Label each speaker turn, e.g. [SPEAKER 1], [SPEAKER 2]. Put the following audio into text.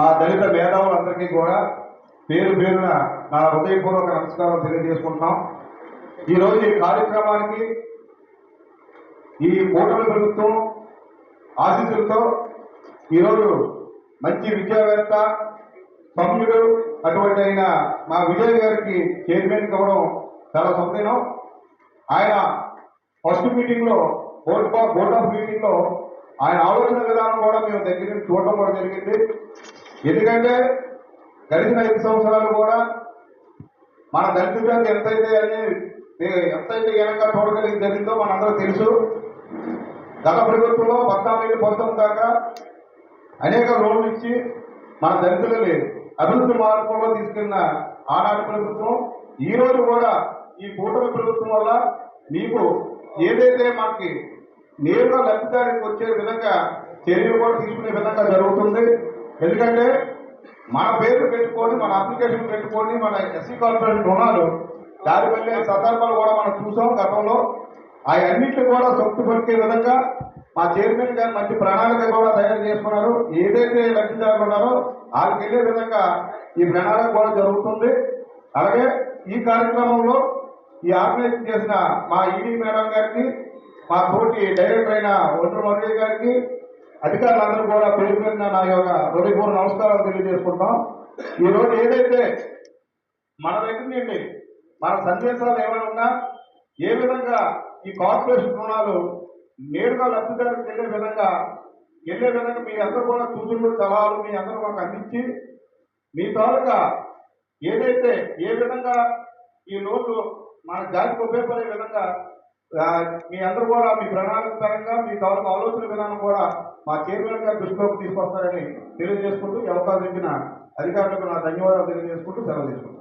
[SPEAKER 1] మా దళిత మేధావులందరికీ కూడా పేరు పేరున నా హృదయపూర్వక నమస్కారాలు తెలియజేసుకుంటున్నాం. ఈరోజు ఈ కార్యక్రమానికి ఈ కూటమి ప్రభుత్వం ఆశీస్సులతో ఈరోజు మంచి విద్యావేత్త సౌమ్యుడు అటువంటి అయిన మా విజయ్ గారికి చైర్మన్ కావడం చాలా సంతోషం. ఆయన ఫస్ట్ మీటింగ్లో బోర్డ్ ఆఫ్ మీటింగ్లో ఆయన ఆలోచన విధానం కూడా మేము దగ్గర నుంచి చూడటం కూడా జరిగింది. ఎందుకంటే గడిచిన 5 సంవత్సరాలు కూడా మన దళిత జాతి ఎంతైతే వెనక చూడగలిగి జరిగిందో మనందరూ తెలుసు. గత ప్రభుత్వంలో 14-19 దాకా అనేక లోన్లు ఇచ్చి మన దళితులని అభివృద్ధి మార్గంలో తీసుకెళ్లిన ఆనాటి ప్రభుత్వం ఈ రోజు కూడా ఈ కూటమి ప్రభుత్వం వల్ల మీకు ఏదైతే మనకి నేరుగా లబ్ధిదారికి వచ్చే విధంగా చర్యలు కూడా తీసుకునే విధంగా జరుగుతుంది. ఎందుకంటే మన పేరు పెట్టుకొని మన అప్లికేషన్ పెట్టుకొని మన ఎస్సీ కార్పొరేషన్ రుణాలు దారి వెళ్ళే సందర్భాలు కూడా మనం చూసాం గతంలో. అవన్నింటినీ కూడా సొంతపరిచే విధంగా మా చైర్మన్ గారు మంచి ప్రణాళిక కూడా తయారు చేసుకున్నారు. ఏదైతే లబ్ధిదారులు ఉన్నారో వాళ్ళకి వెళ్ళే విధంగా ఈ ప్రణాళిక కూడా జరుగుతుంది. అలాగే ఈ కార్యక్రమంలో ఈ ఆర్గనైజ్ చేసిన మా ఈడీ మేడం గారికి, మా తోటి డైరెక్టర్ అయిన ఒండ్రు మర్రి గారికి, అధికారులందరూ కూడా పేరు పేరున నా యొక్క హృదయపూర్వక నమస్కారాలు తెలియజేసుకుంటాం. ఈరోజు ఏదైతే మన దగ్గర నుండి మన సందేశాలు ఏమైనా ఉన్నా ఏ విధంగా ఈ కార్పొరేషన్ రుణాలు నేరుగా లబ్ధిదారులకు వెళ్ళే విధంగా మీ అందరూ కూడా సూచనలు సలహాలు మీ అందరూ మాకు అందించి మీ తాలూకా ఏదైతే ఏ విధంగా ఈ లోన్లు మన జాతికి ఉపయోగపడే విధంగా మీ అందరూ కూడా మీ ప్రణాళిక పరంగా మీ తాలూకా ఆలోచన విధానం కూడా మా చైర్మన్ గారు దృష్టిలోకి తీసుకొస్తారని తెలియజేసుకుంటూ ఈ అవకాశం ఇచ్చిన అధికారులకు నా ధన్యవాదాలు తెలియజేసుకుంటూ సెలవు తీసుకుంటాను.